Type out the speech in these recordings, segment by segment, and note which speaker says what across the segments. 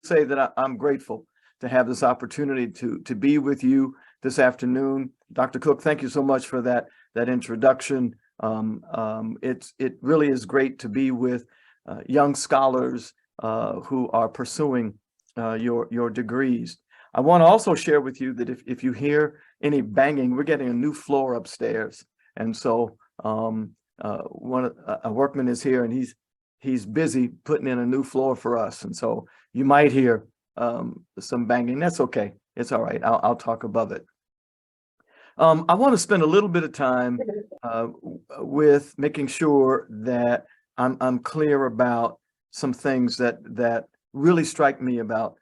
Speaker 1: say that I'm grateful to have this opportunity to be with you this afternoon. Dr. Cook, thank you so much for that introduction. It really is great to be with young scholars who are pursuing your degrees. I want to also share with you that if you hear any banging, we're getting a new floor upstairs, and so a workman is here, and he's busy putting in a new floor for us, and so you might hear some banging. That's okay. It's all right. I'll talk above it. I want to spend a little bit of time with making sure that I'm clear about some things that really strike me about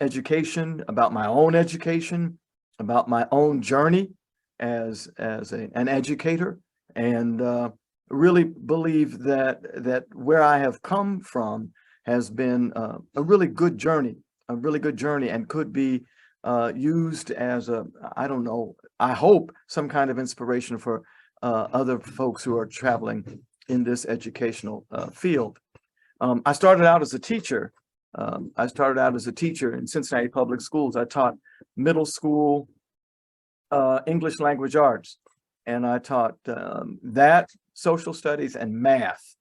Speaker 1: education, about my own education, about my own journey as an educator, and really believe that where I have come from has been a really good journey, and could be used as I don't know, I hope some kind of inspiration for other folks who are traveling in this educational field. I started out as a teacher. In Cincinnati Public Schools. I taught middle school English language arts, and I taught that, social studies, and math.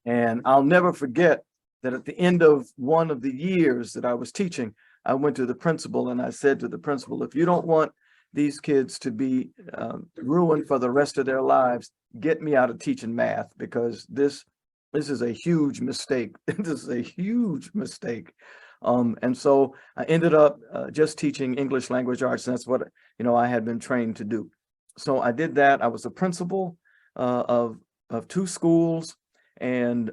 Speaker 1: And I'll never forget that at the end of one of the years that I was teaching, I went to the principal and I said to the principal, if you don't want these kids to be ruined for the rest of their lives, get me out of teaching math, because this is a huge mistake. This is a huge mistake. And so I ended up just teaching English language arts, and that's what I had been trained to do. So I did that. I was a principal of 2 schools, and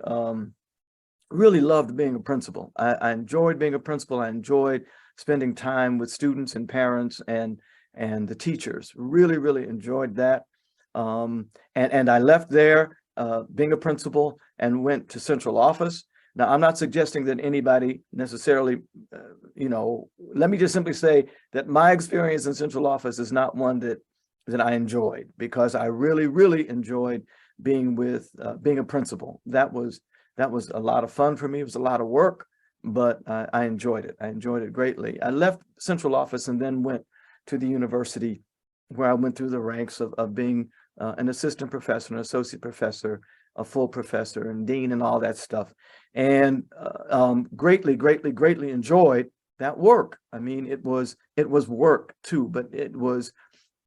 Speaker 1: really loved being a principal. I enjoyed being a principal. I enjoyed spending time with students and parents and the teachers. Really enjoyed that. And I left there being a principal and went to central office. Now, I'm not suggesting that anybody necessarily, let me just simply say that my experience in central office is not one that I enjoyed, because I really enjoyed being a principal. That was a lot of fun for me. It was a lot of work, but I enjoyed it. I enjoyed it greatly. I left central office and then went to the university, where I went through the ranks of being an assistant professor, an associate professor, a full professor, and dean, and all that stuff. And greatly enjoyed that work. I mean, it was work too, but it was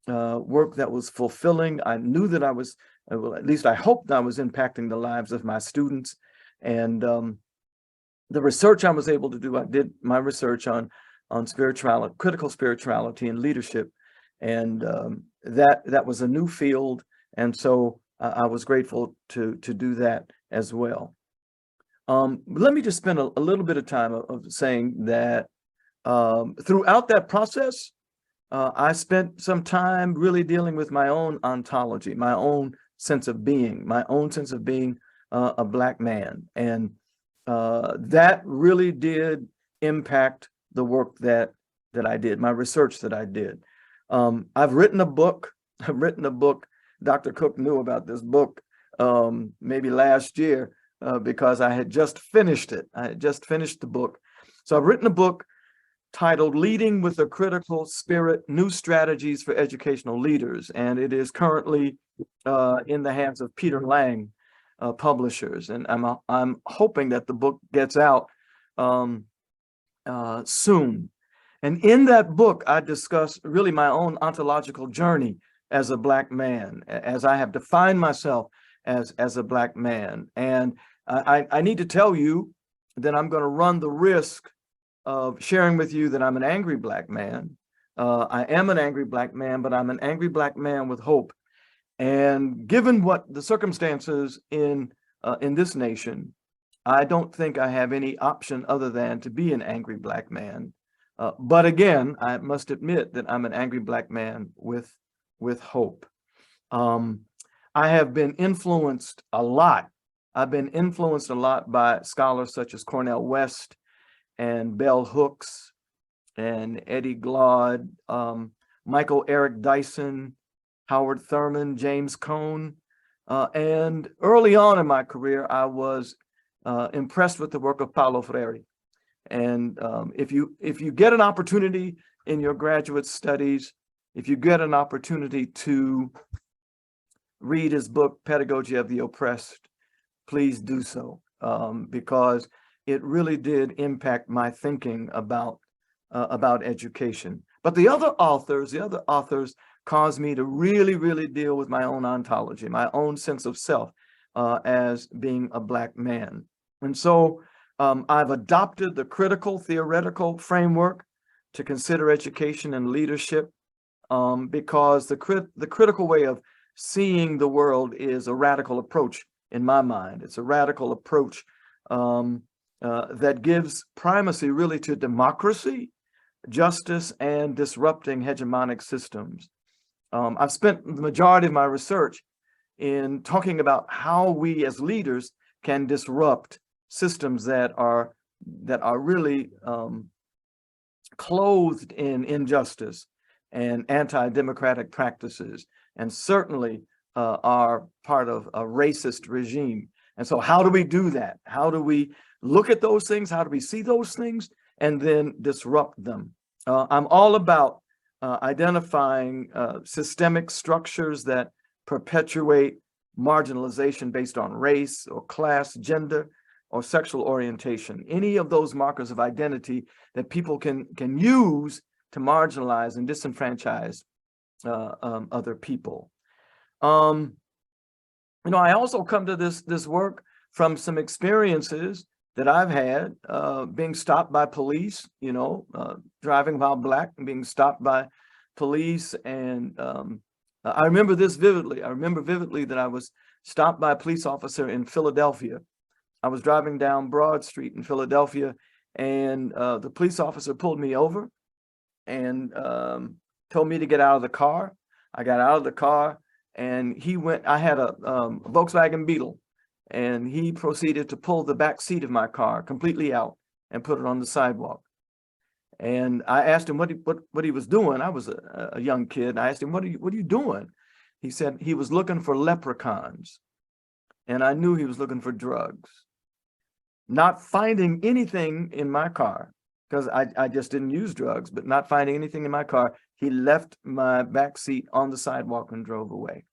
Speaker 1: work that was fulfilling. I knew that I was, well, at least I hoped I was impacting the lives of my students. And the research I was able to do, I did my research on spirituality, critical spirituality and leadership. And that was a new field. And so I was grateful to do that as well. Let me just spend a little bit of time of saying that throughout that process, I spent some time really dealing with my own ontology, my own sense of being, a Black man. And that really did impact the work that I did, my research that I did. I've written a book. Dr. Cook knew about this book maybe last year because I had just finished it. I had just finished the book. So I've written a book titled Leading with a Critical Spirit, New Strategies for Educational Leaders. And it is currently in the hands of Peter Lang Publishers. And I'm hoping that the book gets out soon. And in that book, I discuss really my own ontological journey as a Black man, as I have defined myself as a Black man. And I need to tell you that I'm going to run the risk of sharing with you that I'm an angry Black man. I am an angry Black man, but I'm an angry Black man with hope. And given what the circumstances in this nation, I don't think I have any option other than to be an angry Black man. But again, I must admit that I'm an angry Black man with hope. I have been influenced a lot. I've been influenced a lot by scholars such as Cornel West and Bell Hooks and Eddie Glaude, Michael Eric Dyson, Howard Thurman, James Cone. And early on in my career, I was impressed with the work of Paulo Freire. And if you get an opportunity in your graduate studies, if you get an opportunity to read his book, Pedagogy of the Oppressed, please do so, because it really did impact my thinking about education. But the other authors caused me to really deal with my own ontology, my own sense of self as being a Black man. And so I've adopted the critical theoretical framework to consider education and leadership, because the critical way of seeing the world is a radical approach in my mind. It's a radical approach that gives primacy really to democracy, justice, and disrupting hegemonic systems. I've spent the majority of my research in talking about how we as leaders can disrupt systems that are really clothed in injustice and anti-democratic practices, and certainly are part of a racist regime. And so how do we do that? How do we look at those things? How do we see those things and then disrupt them? I'm all about identifying systemic structures that perpetuate marginalization based on race or class, gender, or sexual orientation. Any of those markers of identity that people can use to marginalize and disenfranchise other people. I also come to this work from some experiences that I've had being stopped by police, driving while Black and being stopped by police. And I remember this vividly. I remember vividly that I was stopped by a police officer in Philadelphia. I was driving down Broad Street in Philadelphia, and the police officer pulled me over and told me to get out of the car. I got out of the car, and I had a Volkswagen Beetle, and he proceeded to pull the back seat of my car completely out and put it on the sidewalk. And I asked him what he was doing. I was a young kid. I asked him, what are you doing? He said he was looking for leprechauns. And I knew he was looking for drugs. Not finding anything in my car, because I just didn't use drugs, but not finding anything in my car, he left my back seat on the sidewalk and drove away.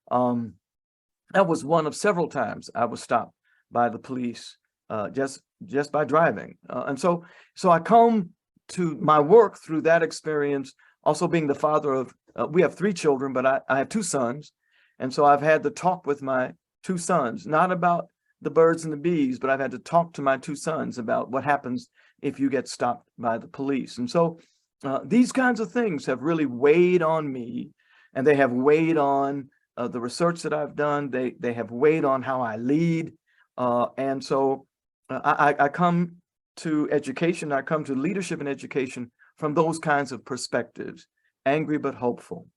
Speaker 1: That was one of several times I was stopped by the police just by driving. And so I come to my work through that experience, also being the father of, we have 3 children, but I have 2 sons. And so I've had to talk with my 2 sons, not about the birds and the bees, but I've had to talk to my 2 sons about what happens if you get stopped by the police. And so these kinds of things have really weighed on me, and they have weighed on the research that I've done. They have weighed on how I lead. And so I come to education, I come to leadership and education from those kinds of perspectives, angry but hopeful.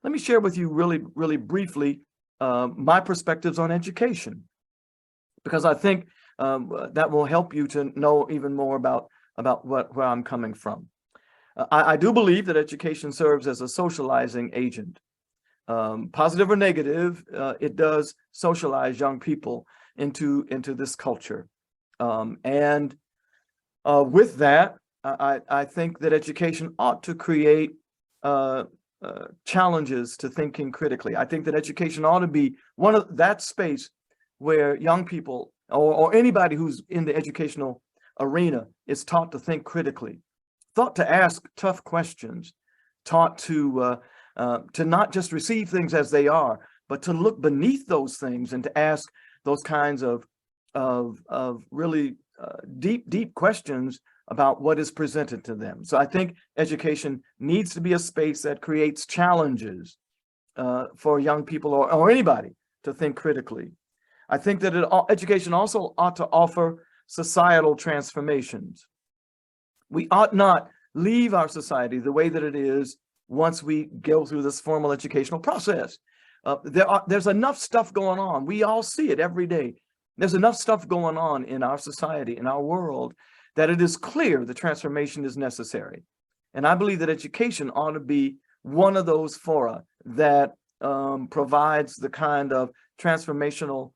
Speaker 1: Let me share with you really briefly my perspectives on education, because I think that will help you to know even more about where I'm coming from. I do believe that education serves as a socializing agent. Positive or negative, it does socialize young people into this culture. And with that, I think that education ought to create challenges to thinking critically. I think that education ought to be one of that space where young people or anybody who's in the educational arena is taught to think critically, taught to ask tough questions, taught to not just receive things as they are, but to look beneath those things and to ask those kinds of really deep questions about what is presented to them. So I think education needs to be a space that creates challenges for young people or anybody to think critically. I think that education also ought to offer societal transformations. We ought not leave our society the way that it is once we go through this formal educational process. There's enough stuff going on. We all see it every day. There's enough stuff going on in our society, in our world, that it is clear the transformation is necessary. And I believe that education ought to be one of those fora that provides the kind of transformational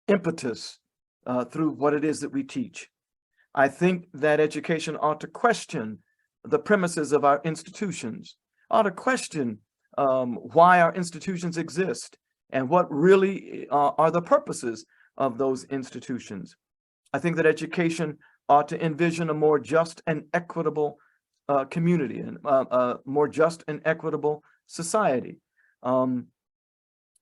Speaker 1: impetus through what it is that we teach. I think that education ought to question the premises of our institutions, ought to question why our institutions exist and what really are the purposes of those institutions. I think that education ought to envision a more just and equitable community and a more just and equitable society.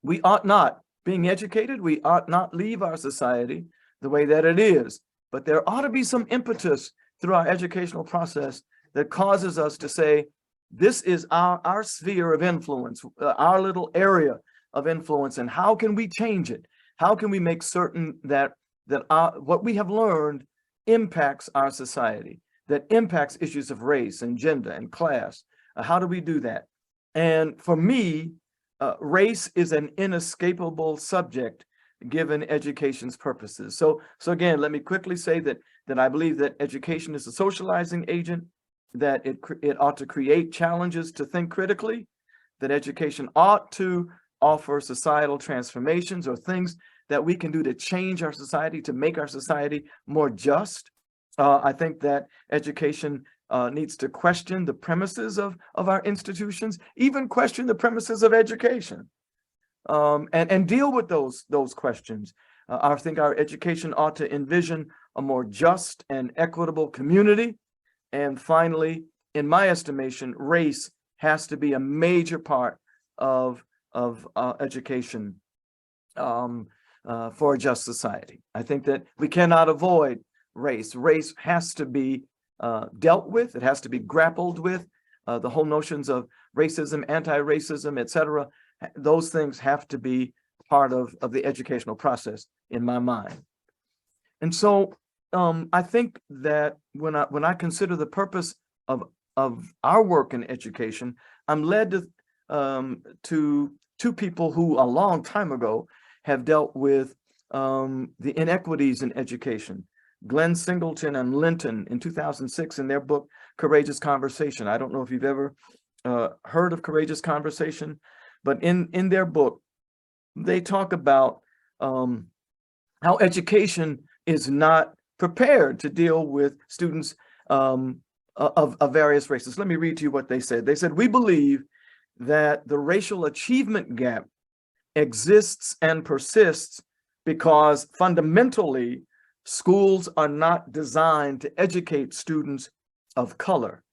Speaker 1: We ought not, being educated, we ought not leave our society the way that it is, but there ought to be some impetus through our educational process that causes us to say, this is our sphere of influence, our little area of influence, and how can we change it? How can we make certain that what we have learned impacts our society, that impacts issues of race and gender and class? How do we do that? And for me, race is an inescapable subject given education's purposes. So again, let me quickly say that I believe that education is a socializing agent, that it ought to create challenges to think critically, that education ought to offer societal transformations or things that we can do to change our society, to make our society more just. I think that education needs to question the premises of our institutions, even question the premises of education, and deal with those questions. I think our education ought to envision a more just and equitable community. And finally, in my estimation, race has to be a major part of education for a just society. I think that we cannot avoid race. Race has to be dealt with. It has to be grappled with. The whole notions of racism, anti-racism, etc. Those things have to be part of the educational process in my mind. And so I think that when I consider the purpose of our work in education, I'm led to two people who a long time ago have dealt with the inequities in education. Glenn Singleton and Linton in 2006 in their book, Courageous Conversation. I don't know if you've ever heard of Courageous Conversation, but in their book, they talk about how education is not prepared to deal with students of various races. Let me read to you what they said. They said, we believe that the racial achievement gap exists and persists because fundamentally schools are not designed to educate students of color,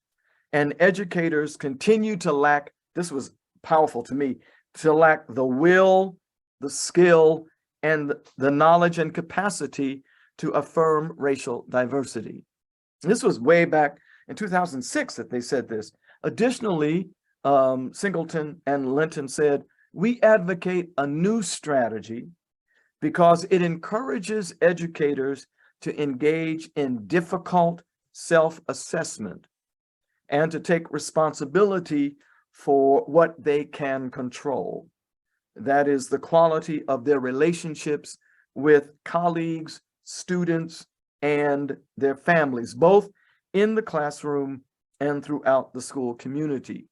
Speaker 1: and educators continue to lack, this was powerful to me, to lack the will, the skill, and the knowledge and capacity to affirm racial diversity. This was way back in 2006 that they said this. Additionally, Singleton and Linton said, we advocate a new strategy because it encourages educators to engage in difficult self-assessment and to take responsibility for what they can control. That is the quality of their relationships with colleagues, students, and their families, both in the classroom and throughout the school community.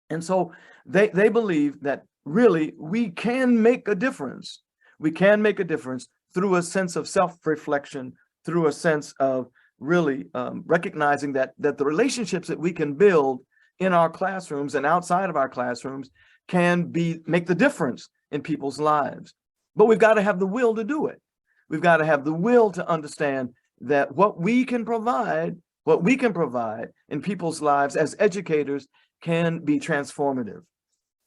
Speaker 1: And so they believe that really we can make a difference. We can make a difference through a sense of self-reflection, through a sense of really recognizing that the relationships that we can build in our classrooms and outside of our classrooms can make the difference in people's lives. But we've got to have the will to do it. We've got to have the will to understand that what we can provide in people's lives as educators can be transformative.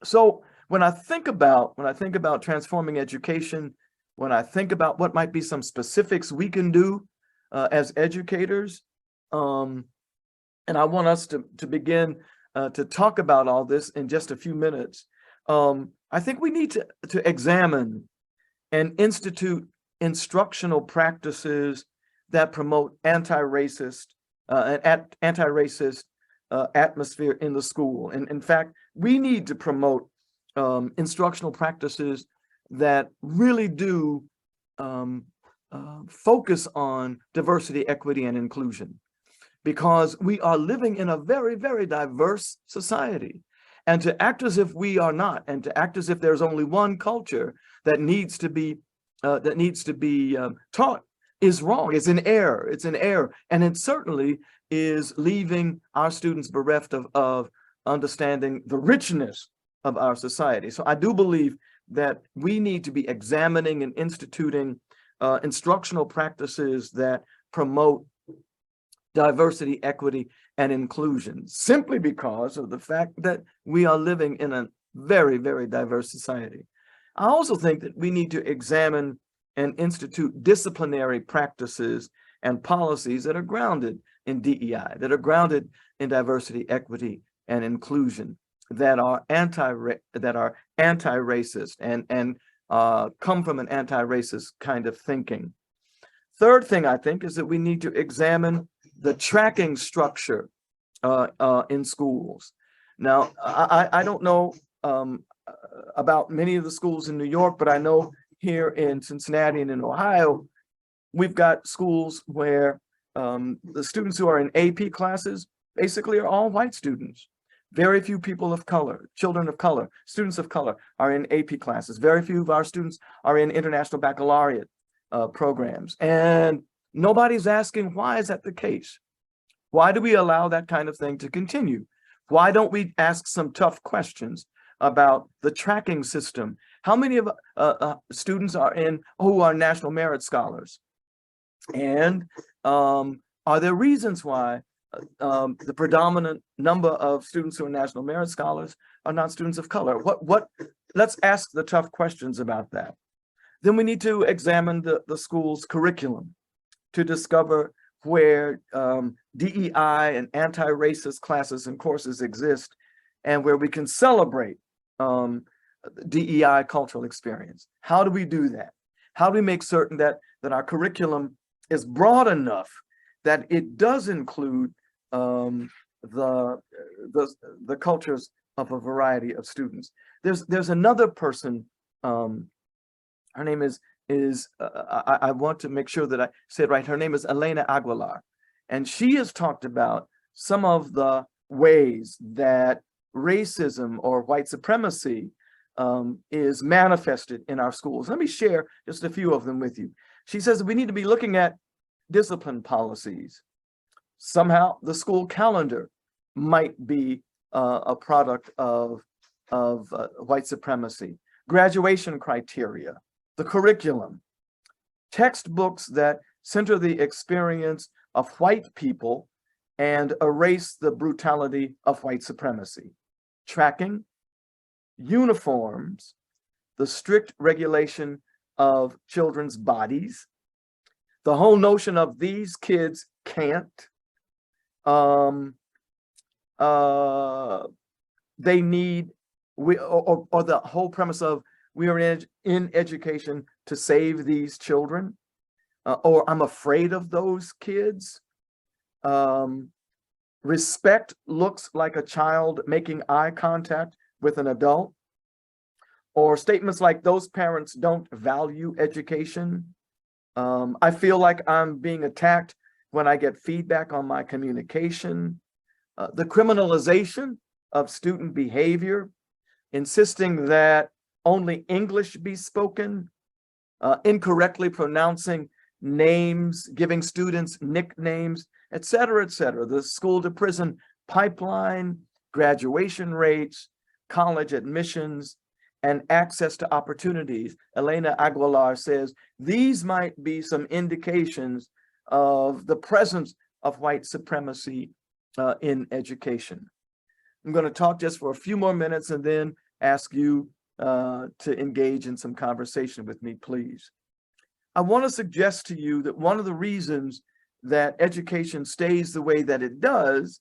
Speaker 1: So when I think about transforming education, when I think about what might be some specifics we can do as educators, and I want us to begin to talk about all this in just a few minutes, I think we need to examine and institute instructional practices that promote anti-racist atmosphere in the school. And in fact, we need to promote instructional practices that really do focus on diversity, equity, and inclusion, because we are living in a very, very diverse society. And to act as if we are not, and to act as if there's only one culture that needs to be taught is wrong. It's an error. It's an error. And it certainly is leaving our students bereft of understanding the richness of our society. So I do believe that we need to be examining and instituting instructional practices that promote diversity, equity, and inclusion, simply because of the fact that we are living in a very, very diverse society. I also think that we need to examine and institute disciplinary practices and policies that are grounded in DEI, that are grounded in diversity, equity, and inclusion, that are anti-racist and come from an anti-racist kind of thinking. Third thing I think is that we need to examine the tracking structure in schools. Now, I don't know about many of the schools in New York, but I know here in Cincinnati and in Ohio, we've got schools where the students who are in AP classes basically are all white students. Very few people of color, children of color, students of color are in AP classes. Very few of our students are in international baccalaureate programs. And nobody's asking, why is that the case? Why do we allow that kind of thing to continue? Why don't we ask some tough questions about the tracking system? How many of students are in who are National Merit Scholars? And are there reasons why the predominant number of students who are National Merit Scholars are not students of color? Let's ask the tough questions about that. Then we need to examine the school's curriculum to discover where DEI and anti-racist classes and courses exist, and where we can celebrate DEI cultural experience. How do we do that? How do we make certain that our curriculum is broad enough that it does include the cultures of a variety of students? There's another person, her name is I want to make sure that I say it right. Her name is Elena Aguilar, and she has talked about some of the ways that racism or white supremacy is manifested in our schools. Let me share just a few of them with you. She says we need to be looking at discipline policies. Somehow the school calendar might be a product of white supremacy. Graduation criteria, the curriculum, textbooks that center the experience of white people and erase the brutality of white supremacy. Tracking, uniforms, the strict regulation of children's bodies, the whole notion of these kids can't, they need, or the whole premise of we are in education to save these children, or I'm afraid of those kids. Respect looks like a child making eye contact with an adult, or statements like those parents don't value education. I feel like I'm being attacked when I get feedback on my communication. The criminalization of student behavior, insisting that only English be spoken, incorrectly pronouncing names, giving students nicknames, et cetera, et cetera. The school to prison pipeline, graduation rates, college admissions, and access to opportunities. Elena Aguilar says these might be some indications of the presence of white supremacy in education. I'm going to talk just for a few more minutes and then ask you to engage in some conversation with me, please. I want to suggest to you that one of the reasons that education stays the way that it does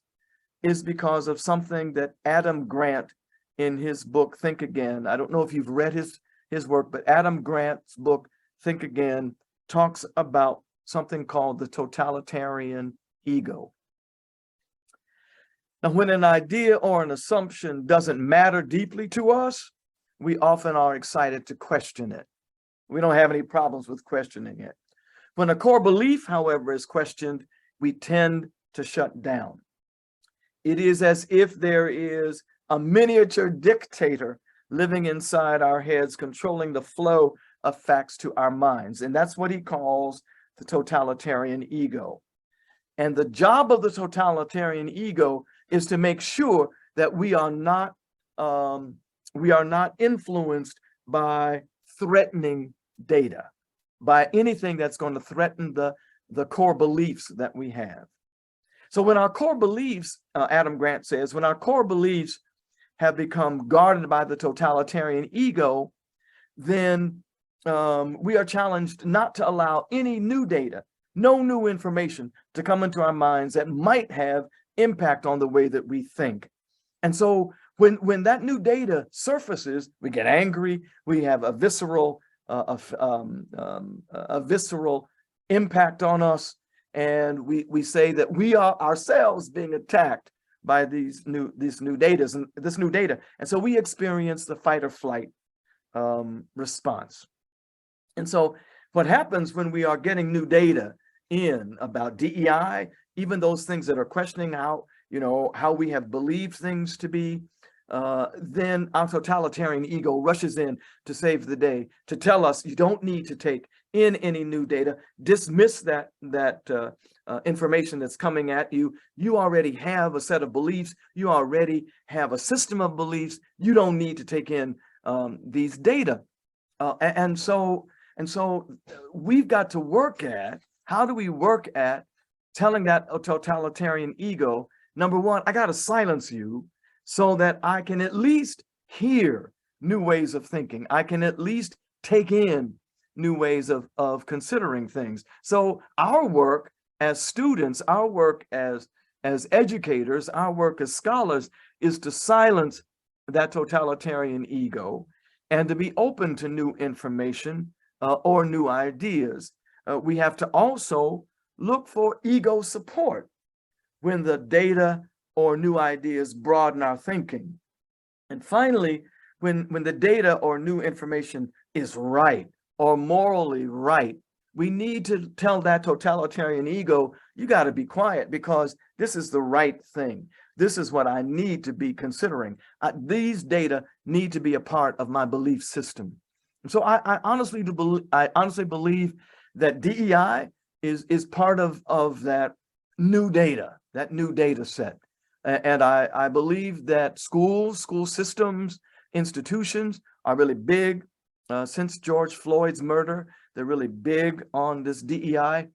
Speaker 1: is because of something that Adam Grant in his book, Think Again. I don't know if you've read his work, but Adam Grant's book, Think Again, talks about something called the totalitarian ego. Now, when an idea or an assumption doesn't matter deeply to us, we often are excited to question it. We don't have any problems with questioning it. When a core belief, however, is questioned, we tend to shut down. It is as if there is a miniature dictator living inside our heads, controlling the flow of facts to our minds. And that's what he calls the totalitarian ego. And the job of the totalitarian ego is to make sure that we are not influenced by threatening data, by anything that's going to threaten the core beliefs that we have. So when our core beliefs, Adam Grant says, when our core beliefs have become guarded by the totalitarian ego, then we are challenged not to allow any new data, no new information to come into our minds that might have impact on the way that we think. And so when that new data surfaces, we get angry, we have a visceral impact on us, and we say that we are ourselves being attacked by this new data. And so we experience the fight or flight response. And so what happens when we are getting new data in about DEI, even those things that are questioning how we have believed things to be, then our totalitarian ego rushes in to save the day, to tell us you don't need to take in any new data, dismiss that information that's coming at you. You already have a set of beliefs. You already have a system of beliefs. You don't need to take in these data. And so we've got to work at, how do we work at telling that totalitarian ego, number one, I got to silence you so that I can at least hear new ways of thinking. I can at least take in new ways of considering things. So our work as students, our work as educators, our work as scholars is to silence that totalitarian ego and to be open to new information or new ideas. We have to also look for ego support when the data or new ideas broaden our thinking. And finally, when the data or new information is right or morally right, we need to tell that totalitarian ego, you got to be quiet because this is the right thing. This is what I need to be considering. These data need to be a part of my belief system. And so I honestly believe that DEI is part of that new data set. And I believe that school systems, institutions are really big. Since George Floyd's murder, they're really big on this DEI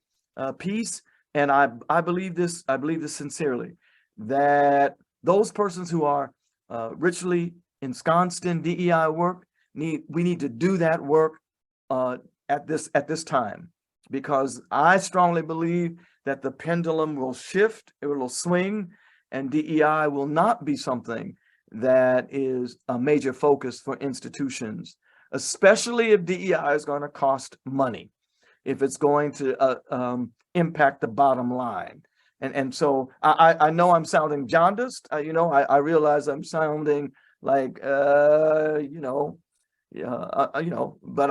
Speaker 1: piece. And I believe this sincerely, that those persons who are richly ensconced in DEI work, we need to do that work at this time, because I strongly believe that the pendulum will shift, it will swing, and DEI will not be something that is a major focus for institutions, especially if DEI is going to cost money, if it's going to impact the bottom line. And so I know I'm sounding jaundiced. I realize I'm sounding like, but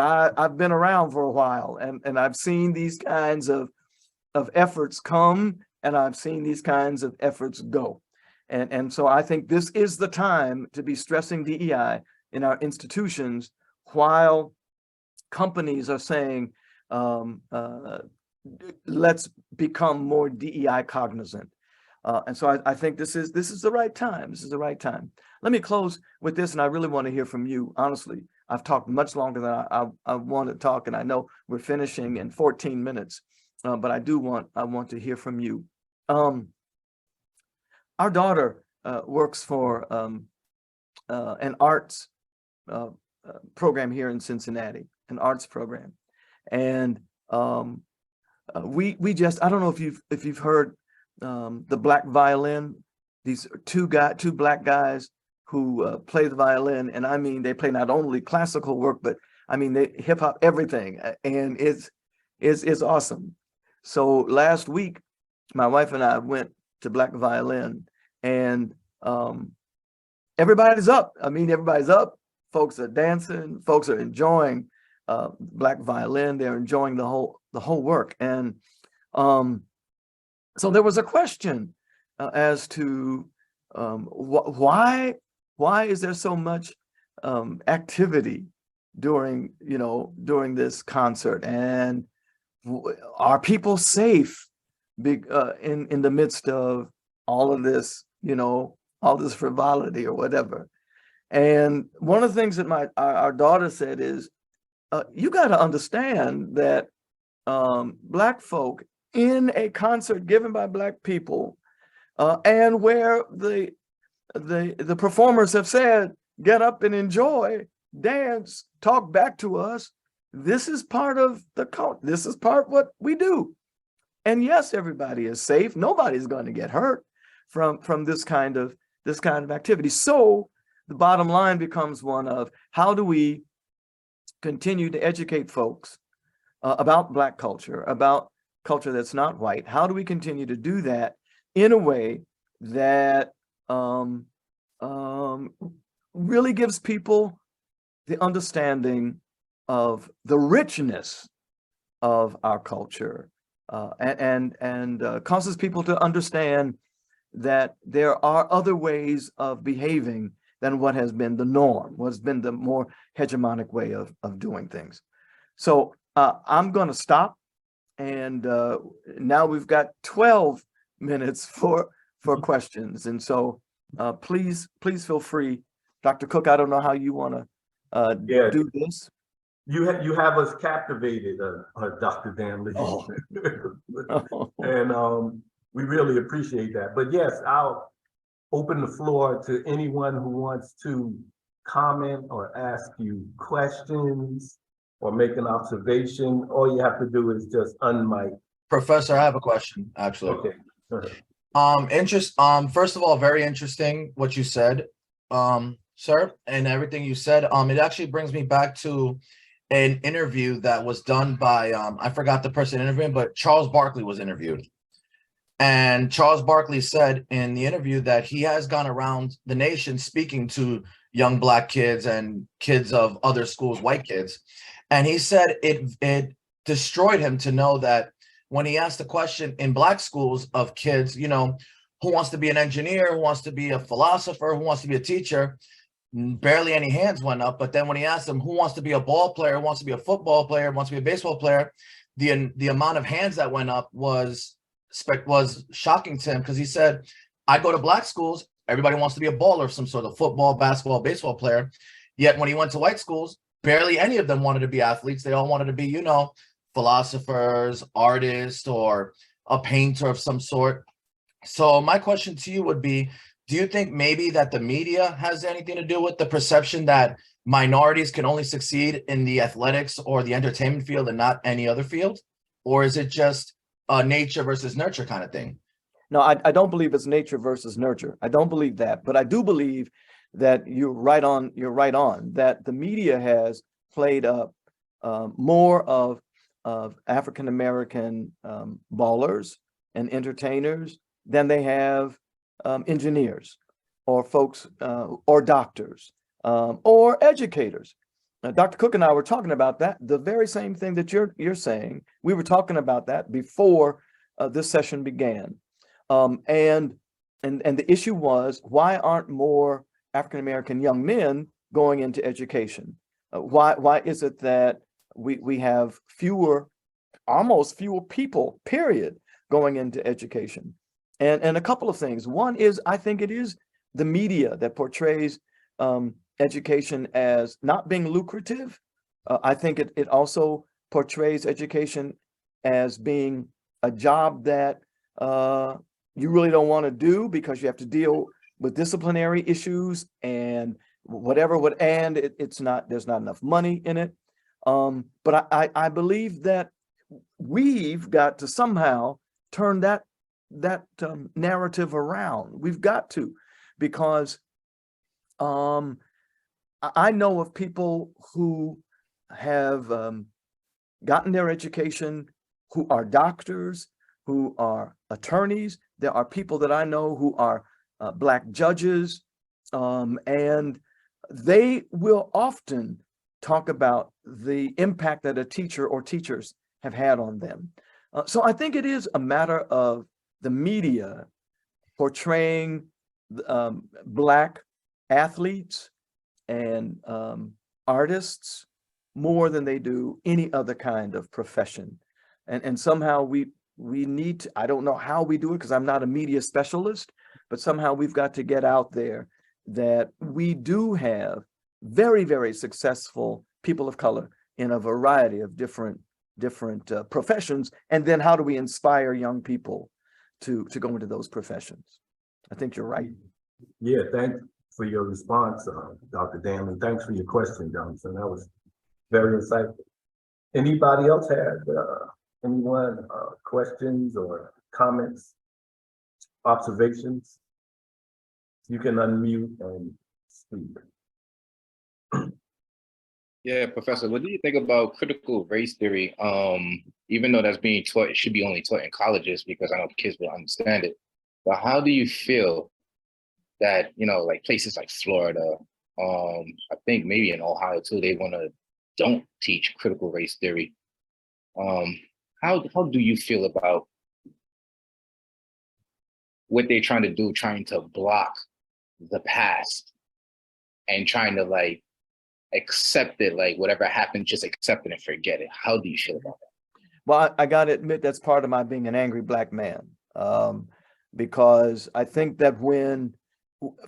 Speaker 1: I've been around for a while, and I've seen these kinds of efforts come, and I've seen these kinds of efforts go. And so I think this is the time to be stressing DEI in our institutions while companies are saying, let's become more DEI cognizant. And so I think this is the right time. This is the right time. Let me close with this, and I really want to hear from you. Honestly, I've talked much longer than I want to talk, and I know we're finishing in 14 minutes, but I want to hear from you. Our daughter works for an arts program here in Cincinnati, an arts program, and we just, I don't know if you've heard the Black Violin. These two black guys who play the violin, and I mean they play not only classical work, but I mean they hip hop everything, and it's awesome. So last week, my wife and I went to Black Violin, and everybody's up. I mean, everybody's up. Folks are dancing. Folks are enjoying Black Violin. They're enjoying the whole work. And so there was a question as to why is there so much activity during this concert, and Are people safe in the midst of all of this, all this frivolity or whatever? And one of the things that our daughter said is, you got to understand that Black folk in a concert given by Black people, and where the performers have said, get up and enjoy, dance, talk back to us. This is part of the cult. This is part of what we do. And yes, everybody is safe. Nobody's going to get hurt from this kind of activity. So the bottom line becomes one of, how do we continue to educate folks about Black culture, about culture that's not white? How do we continue to do that in a way that really gives people the understanding of the richness of our culture, and causes people to understand that there are other ways of behaving than what has been the norm, what's been the more hegemonic way of doing things. So I'm going to stop, and now we've got 12 minutes for questions, and so please feel free. Dr. Cook, I don't know how you want to do this.
Speaker 2: You have us captivated, Dr. Danley.
Speaker 1: Oh.
Speaker 2: And we really appreciate that. But yes, I'll open the floor to anyone who wants to comment or ask you questions or make an observation. All you have to do is just unmic.
Speaker 3: Professor, I have a question, actually.
Speaker 2: Okay. Go ahead.
Speaker 3: First of all, very interesting what you said, sir, and everything you said. It actually brings me back to an interview that was done by, I forgot the person interviewing, but Charles Barkley was interviewed. And Charles Barkley said in the interview that he has gone around the nation speaking to young Black kids and kids of other schools, white kids. And he said it destroyed him to know that when he asked the question in Black schools of kids, who wants to be an engineer, who wants to be a philosopher, who wants to be a teacher, barely any hands went up. But then when he asked them who wants to be a ball player, who wants to be a football player, who wants to be a baseball player, the amount of hands that went up was shocking to him, because he said, I go to Black schools, everybody wants to be a baller of some sort of football, basketball, baseball player. Yet when he went to white schools, barely any of them wanted to be athletes. They all wanted to be, philosophers, artists, or a painter of some sort. So my question to you would be, do you think maybe that the media has anything to do with the perception that minorities can only succeed in the athletics or the entertainment field and not any other field? Or is it just a nature versus nurture kind of thing?
Speaker 1: No, I don't believe it's nature versus nurture. I don't believe that, but I do believe that you're right on, that the media has played up more of African-American ballers and entertainers than they have engineers or folks or doctors or educators. Dr. Cook and I were talking about that, the very same thing that you're saying. We were talking about that before this session began. And the issue was, why aren't more African-American young men going into education? Why is it that we have almost fewer people, period, going into education? And a couple of things. One is, I think it is the media that portrays education as not being lucrative. I think it also portrays education as being a job that you really don't want to do, because you have to deal with disciplinary issues and there's not enough money in it. But I believe that we've got to somehow turn that narrative around. We've got to, because I know of people who have gotten their education, who are doctors, who are attorneys. There are people that I know who are Black judges, and they will often talk about the impact that a teacher or teachers have had on them. So I think it is a matter of the media portraying Black athletes and artists more than they do any other kind of profession. And somehow we need to, I don't know how we do it because I'm not a media specialist, but somehow we've got to get out there that we do have very, very successful people of color in a variety of different professions. And then how do we inspire young people to go into those professions? I think you're right.
Speaker 2: Yeah, thanks for your response, Dr. Danley. Thanks for your question, Johnson. That was very insightful. Anybody else had questions or comments, observations? You can unmute and speak.
Speaker 4: Yeah, Professor, what do you think about critical race theory? Even though that's being taught, it should be only taught in colleges because I know kids will understand it. But how do you feel that, like places like Florida, I think maybe in Ohio too, they don't teach critical race theory. How do you feel about what they're trying to do, trying to block the past and trying to like accept it, like whatever happened, just accept it and forget it? How do you feel about that?
Speaker 1: Well, I got to admit that's part of my being an angry Black man, because I think that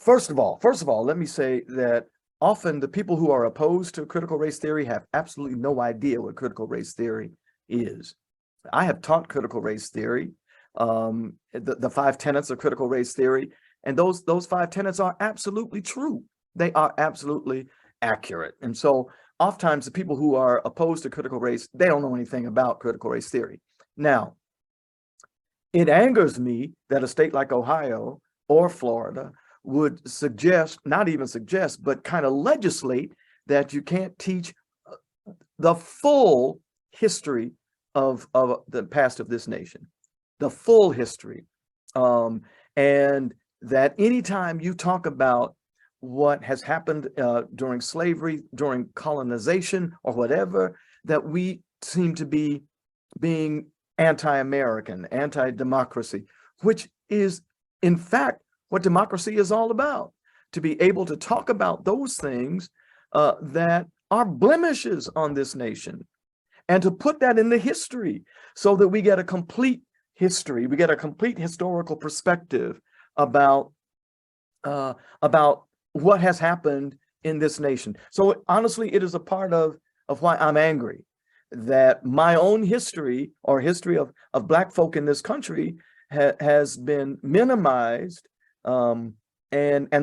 Speaker 1: first of all, let me say that often the people who are opposed to critical race theory have absolutely no idea what critical race theory is. I have taught critical race theory, the 5 tenets of critical race theory, and those 5 tenets are absolutely true. They are absolutely accurate. And so oftentimes the people who are opposed to critical race, they don't know anything about critical race theory. Now, it angers me that a state like Ohio or Florida would not even suggest, but kind of legislate that you can't teach the full history of the past of this nation, the full history. And that anytime you talk about what has happened during slavery, during colonization or whatever, that we seem to be being anti-American, anti-democracy, which is in fact what democracy is all about, to be able to talk about those things that are blemishes on this nation and to put that in the history so that we get a complete history, we get a complete historical perspective about what has happened in this nation. So honestly, it is a part of why I'm angry that my own history or history of Black folk in this country has been minimized and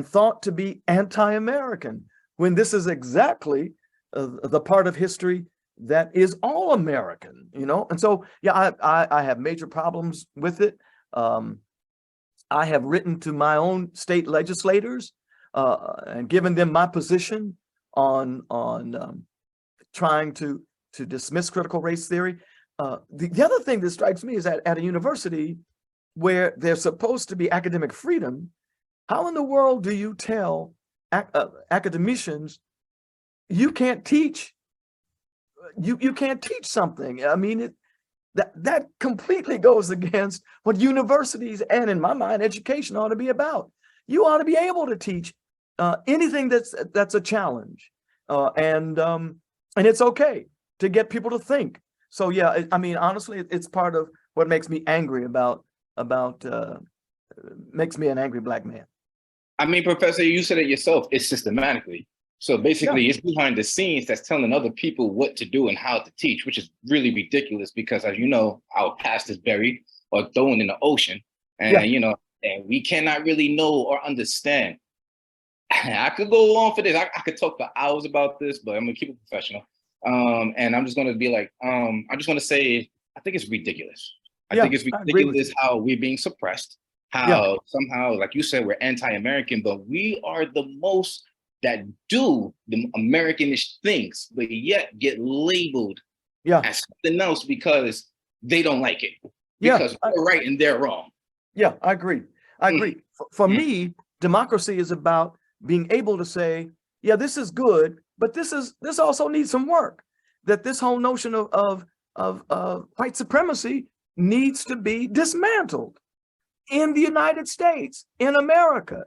Speaker 1: thought to be anti-American, when this is exactly the part of history that is all American, And so, yeah, I have major problems with it. I have written to my own state legislators and given them my position on trying to dismiss critical race theory. The other thing that strikes me is that at a university where there's supposed to be academic freedom, how in the world do you tell academicians you can't teach? You can't teach something. I mean, that completely goes against what universities and, in my mind, education ought to be about. You ought to be able to teach anything that's a challenge, and it's okay to get people to think. So yeah, I mean, honestly, it's part of what makes me angry makes me an angry Black man.
Speaker 4: I mean, Professor, you said it yourself, it's systematically. So basically, It's behind the scenes that's telling other people what to do and how to teach, which is really ridiculous because, as you know, our past is buried or thrown in the ocean. And, and we cannot really know or understand. I could go on for this. I could talk for hours about this, but I'm going to keep it professional. And I'm just going to be like, I just want to say, I think it's ridiculous. I think it's ridiculous how we're being suppressed, how somehow, like you said, we're anti-American, but we are the most that do the Americanish things, but yet get labeled as something else because they don't like it. Because we're right and they're wrong.
Speaker 1: Yeah, I agree. For me, democracy is about being able to say, yeah, this is good, but this also needs some work. That this whole notion of white supremacy needs to be dismantled in the United States, in America.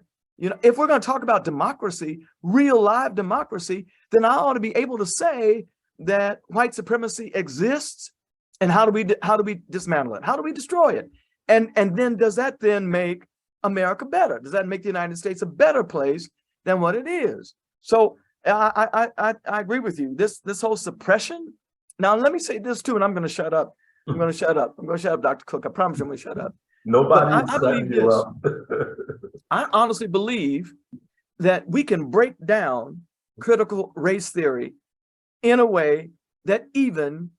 Speaker 1: If we're going to talk about democracy, real live democracy, then I ought to be able to say that white supremacy exists And how do we dismantle it? How do we destroy it? And then does that then make America better? Does that make the United States a better place than what it is? So I agree with you. This whole suppression. Now let me say this too, and I'm going to shut up. I'm going to shut up, Dr. Cook. I promise you I'm going to shut up.
Speaker 2: Nobody
Speaker 1: But
Speaker 2: is
Speaker 1: I believe
Speaker 2: shutting you
Speaker 1: this.
Speaker 2: up.
Speaker 1: I honestly believe that we can break down critical race theory in a way that even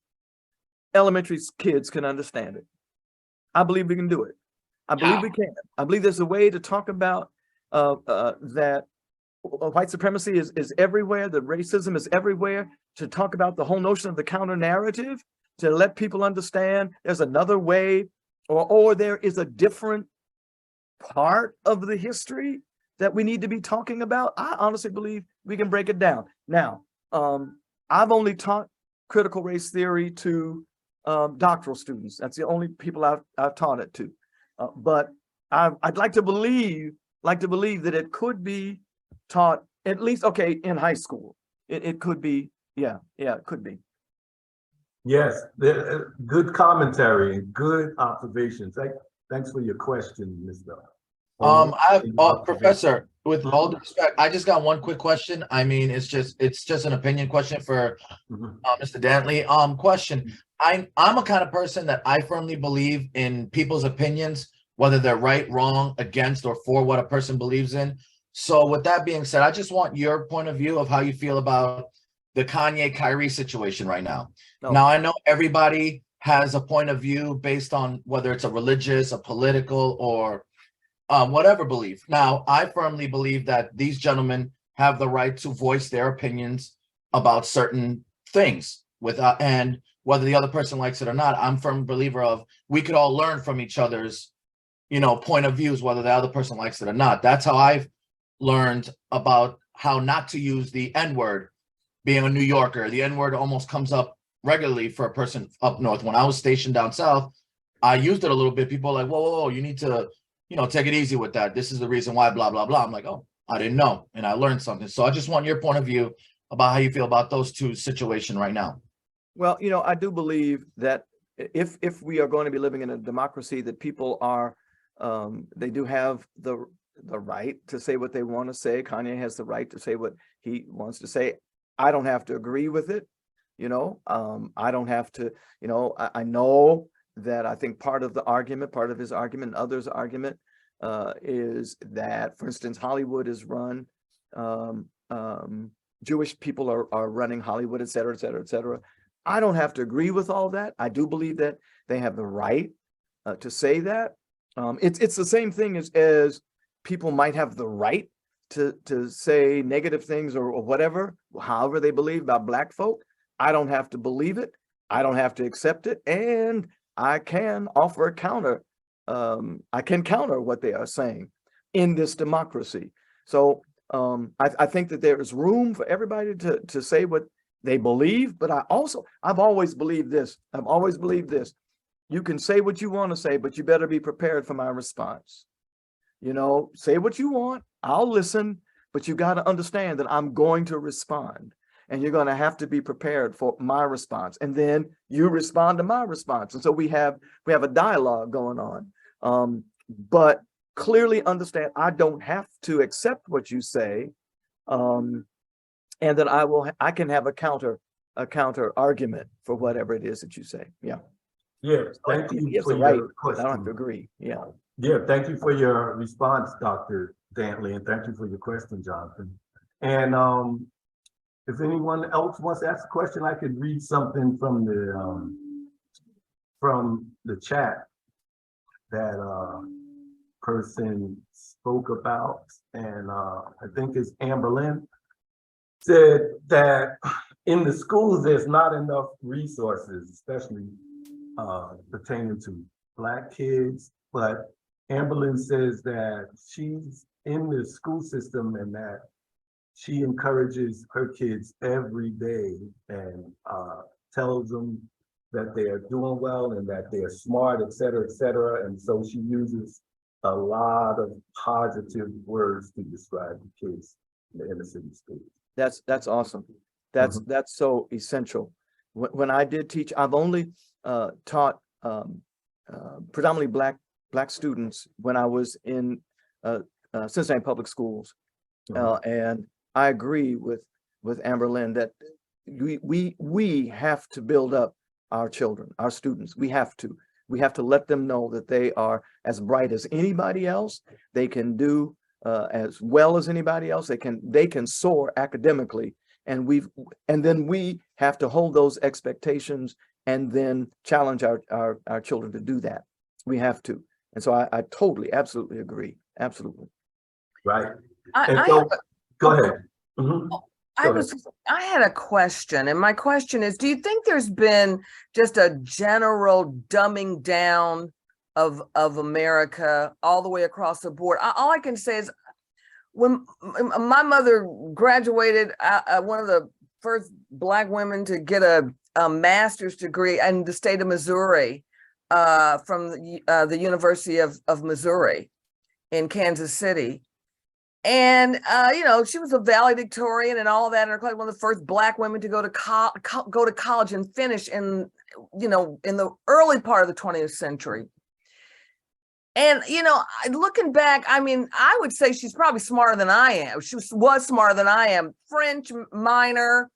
Speaker 1: elementary kids can understand it. I believe we can do it. I believe we can. I believe there's a way to talk about that white supremacy is everywhere, that racism is everywhere, to talk about the whole notion of the counter narrative, to let people understand there's another way, or there is a different part of the history that we need to be talking about. I honestly believe we can break it down. Now, I've only taught critical race theory to doctoral students. That's the only people I've taught it to. But I'd like to believe that it could be taught at least, okay, in high school. It could be, yeah, it could be.
Speaker 2: Yes, good commentary and good observations. Thanks for your question, Mr.
Speaker 3: Professor, with all due respect, I just got one quick question. I mean, it's just an opinion question for Mr. Dantley. Question. I'm a kind of person that I firmly believe in people's opinions, whether they're right, wrong, against, or for what a person believes in. So with that being said, I just want your point of view of how you feel about the Kanye-Kyrie situation right now.
Speaker 1: No.
Speaker 3: Now, I know everybody has a point of view based on whether it's a religious, a political, or whatever belief. Now, I firmly believe that these gentlemen have the right to voice their opinions about certain things and whether the other person likes it or not. I'm a firm believer of we could all learn from each other's, point of views, whether the other person likes it or not. That's how I've learned about how not to use the N-word. Being a New Yorker, the N-word almost comes up regularly for a person up north. When I was stationed down south, I used it a little bit. People are like, whoa, you need to, take it easy with that. This is the reason why, blah, blah, blah. I'm like, oh, I didn't know. And I learned something. So I just want your point of view about how you feel about those two situations right now.
Speaker 1: Well, I do believe that if we are going to be living in a democracy, that people are, they do have the right to say what they want to say. Kanye has the right to say what he wants to say. I don't have to agree with it. I don't have to, I know that I think part of his argument, others' argument is that, for instance, Hollywood is run, Jewish people are running Hollywood, et cetera, et cetera, et cetera. I don't have to agree with all that. I do believe that they have the right to say that. It's the same thing as people might have the right to say negative things or whatever, however they believe about Black folk. I don't have to believe it. I don't have to accept it. And I can offer a counter. I can counter what they are saying in this democracy. So I think that there is room for everybody to say what they believe. But I've always believed this. You can say what you want to say, but you better be prepared for my response. Say what you want. I'll listen, but you got to understand that I'm going to respond, and you're going to have to be prepared for my response. And then you respond to my response. And so we have a dialogue going on. But clearly understand I don't have to accept what you say, and that I can have a counter argument for whatever it is that you say. Yeah.
Speaker 2: Yeah, thank you
Speaker 1: Yes,
Speaker 2: for
Speaker 1: right.
Speaker 2: your question.
Speaker 1: I don't have to agree. Yeah.
Speaker 2: Yeah, thank you for your response, Dr. Dantley, and thank you for your question, Jonathan. And if anyone else wants to ask a question, I could read something from the chat that person spoke about, and I think it's Amberlyn, said that in the schools there's not enough resources, especially pertaining to Black kids, but Amberlyn says that she's in the school system and that she encourages her kids every day and tells them that they are doing well and that they're smart, et cetera, et cetera. And so she uses a lot of positive words to describe the kids in the inner city schools.
Speaker 1: That's awesome. That's so essential. when I did teach, I've only taught predominantly black students when I was in Cincinnati Public Schools. And I agree with Amber Lynn that we have to build up our children, our students. We have to let them know that they are as bright as anybody else. They can do as well as anybody else. They can soar academically, and then we have to hold those expectations and then challenge our children to do that. We have to. And so I totally, absolutely agree. Absolutely.
Speaker 2: Right.
Speaker 5: I,
Speaker 2: And
Speaker 5: I
Speaker 2: so,
Speaker 5: have
Speaker 2: go ahead. Mhm.
Speaker 5: I had a question, and my question is, do you think there's been just a general dumbing down of America all the way across the board? All I can say is when my mother graduated, one of the first Black women to get a master's degree in the state of Missouri, from the University of Missouri in Kansas City. And, she was a valedictorian and all that, and one of the first Black women to go to college and finish in the early part of the 20th century. And, looking back, I mean, I would say she's probably smarter than I am. She was smarter than I am. French minor,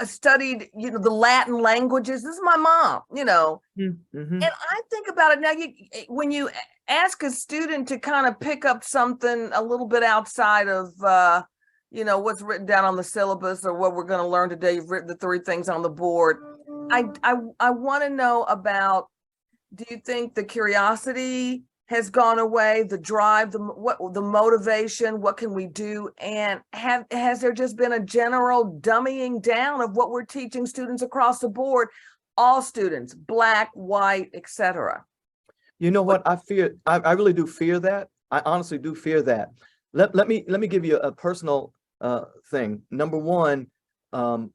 Speaker 5: studied, the Latin languages. This is my mom,
Speaker 1: Mm-hmm.
Speaker 5: And I think about it now, when you ask a student to kind of pick up something a little bit outside of, what's written down on the syllabus or what we're going to learn today, you've written the 3 things on the board. I want to know about, do you think the curiosity has gone away, the drive, the motivation, what can we do? And has there just been a general dummying down of what we're teaching students across the board? All students, Black, white, etc.
Speaker 1: You know what? I fear, I really do fear that. I honestly do fear that. Let me give you a personal thing. Number one, my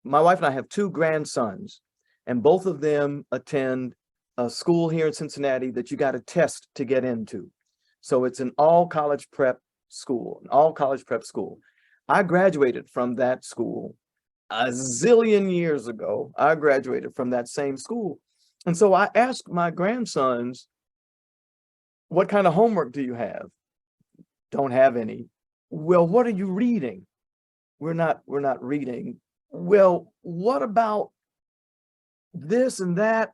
Speaker 1: wife and I have 2 grandsons, and both of them attend a school here in Cincinnati that you got to test to get into. So it's an all college prep school, I graduated from that school a zillion years ago. I graduated from that same school. And so I asked my grandsons, what kind of homework do you have? Don't have any. Well, what are you reading? We're not reading. Well, what about this and that?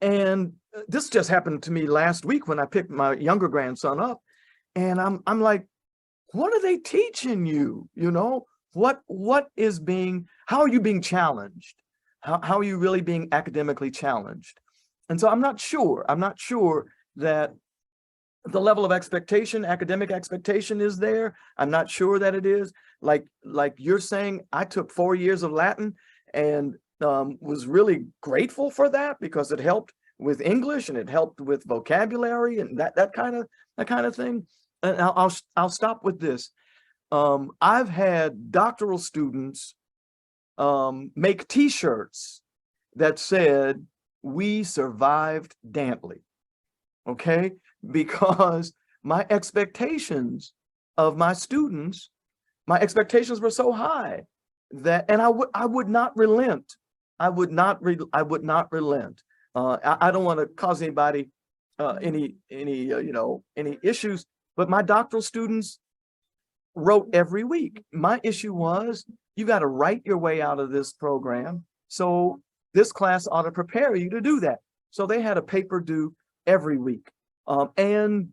Speaker 1: And this just happened to me last week when I picked my younger grandson up, and I'm like, what are they teaching you? How are you being challenged? How are you really being academically challenged? And so I'm not sure that the level of expectation, academic expectation is there. I'm not sure that it is. Like you're saying, I took 4 years of Latin and was really grateful for that because it helped with English and it helped with vocabulary and that kind of thing. And I'll stop with this. I've had doctoral students make T-shirts that said, "We survived Dantley," okay? Because my expectations of my students, my expectations were so high that, and I would not relent. I would not relent. I don't want to cause anybody any issues, but my doctoral students wrote every week. My issue was, you got to write your way out of this program. So this class ought to prepare you to do that. So they had a paper due every week. And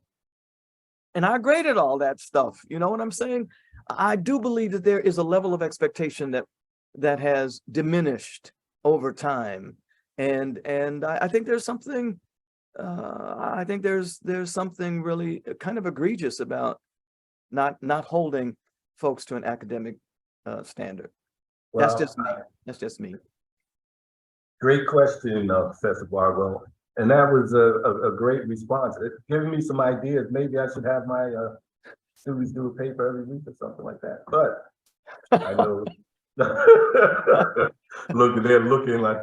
Speaker 1: I graded all that stuff. You know what I'm saying? I do believe that there is a level of expectation that has diminished over time. And I think there's something, there's something really kind of egregious about not holding folks to an academic standard. That's just me.
Speaker 2: Great question, Professor Barlow. And that was a great response. It's giving me some ideas. Maybe I should have my students do a paper every week or something like that. But I know they're looking like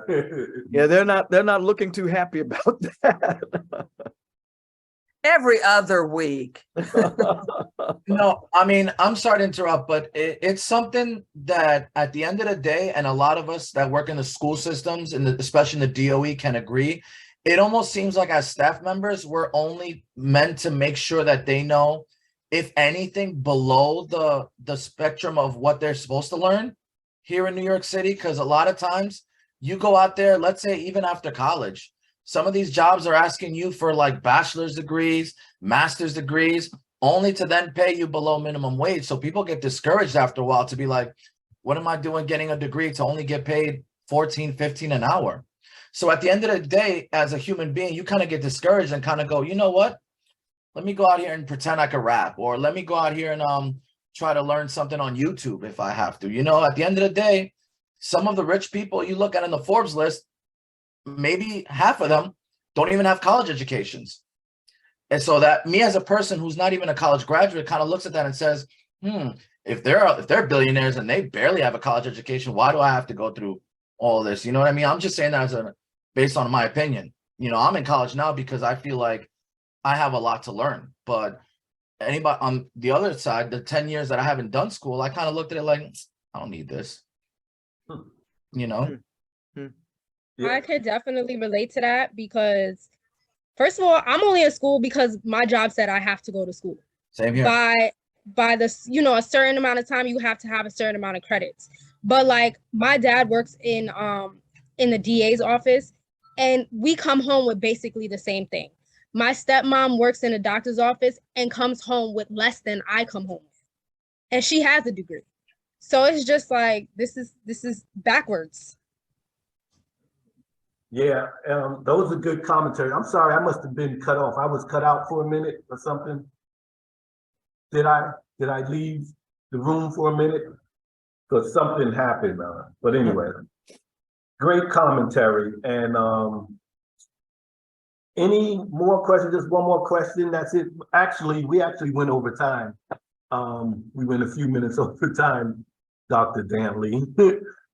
Speaker 1: yeah, they're not looking too happy about that.
Speaker 5: Every other week.
Speaker 3: No, I mean, I'm sorry to interrupt, but it's something that at the end of the day, and a lot of us that work in the school systems and especially in the DOE can agree, it almost seems like as staff members, we're only meant to make sure that they know if anything below the spectrum of what they're supposed to learn here in New York City, because a lot of times you go out there, let's say even after college, some of these jobs are asking you for like bachelor's degrees, master's degrees, only to then pay you below minimum wage. So people get discouraged after a while to be like, what am I doing getting a degree to only get paid 14, 15 an hour? So at the end of the day, as a human being, you kind of get discouraged and kind of go, you know what? Let me go out here and pretend I could rap, or let me go out here and try to learn something on YouTube if I have to. You know, at the end of the day, some of the rich people you look at in the Forbes list, maybe half of them don't even have college educations. And so that me as a person who's not even a college graduate kind of looks at that and says, if they're billionaires and they barely have a college education, why do I have to go through all this? You know what I mean? I'm just saying that based on my opinion. You know, I'm in college now because I feel like I have a lot to learn. But anybody on the other side, the 10 years that I haven't done school, I kind of looked at it like, I don't need this. You know?
Speaker 2: Yeah.
Speaker 6: I could definitely relate to that because, first of all, I'm only in school because my job said I have to go to school.
Speaker 3: Same here.
Speaker 6: By this, you know, a certain amount of time, you have to have a certain amount of credits. But like my dad works in the DA's office, and we come home with basically the same thing. My stepmom works in a doctor's office and comes home with less than I come home with, and she has a degree. So it's just like this is backwards.
Speaker 2: Yeah, those are good commentary. I'm sorry, I must have been cut off. I was cut out for a minute or something. Did I leave the room for a minute? Because something happened. But anyway, great commentary. And any more questions? Just one more question. That's it. Actually, we went over time. We went a few minutes over time, Dr. Dantley,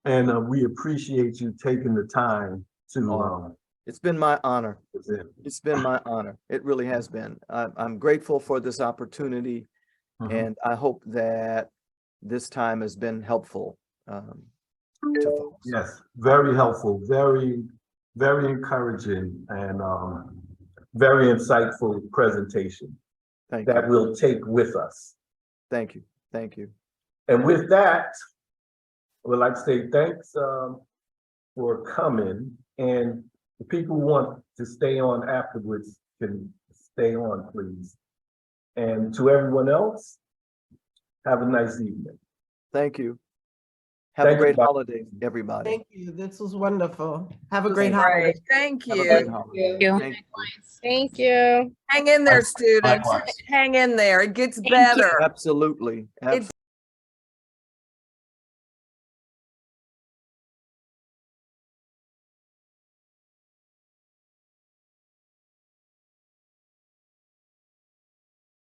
Speaker 2: and we appreciate you taking the time to.
Speaker 1: It's been my honor.
Speaker 2: Present.
Speaker 1: It's been my honor. It really has been. I'm grateful for this opportunity, and I hope that this time has been helpful to folks.
Speaker 2: Yes, very helpful, very, very encouraging, and very insightful presentation
Speaker 1: Thank
Speaker 2: that
Speaker 1: you.
Speaker 2: we'll take with us.
Speaker 1: Thank you. Thank you.
Speaker 2: And with that, I would like to say thanks for coming. And the people who want to stay on afterwards can stay on, please. And to everyone else, have a nice evening.
Speaker 1: Thank you. Have
Speaker 2: Thank
Speaker 1: a
Speaker 2: you,
Speaker 1: great
Speaker 2: Dr.
Speaker 1: holiday, everybody.
Speaker 7: Thank you. This was wonderful. Have a great
Speaker 1: Thank
Speaker 7: holiday.
Speaker 5: Right. Thank
Speaker 1: Have a great
Speaker 5: you.
Speaker 1: holiday.
Speaker 8: you.
Speaker 1: Thank you.
Speaker 6: Thank you.
Speaker 5: Hang in there, students.
Speaker 3: Likewise.
Speaker 5: Hang in there. It gets better.
Speaker 1: Absolutely.
Speaker 5: It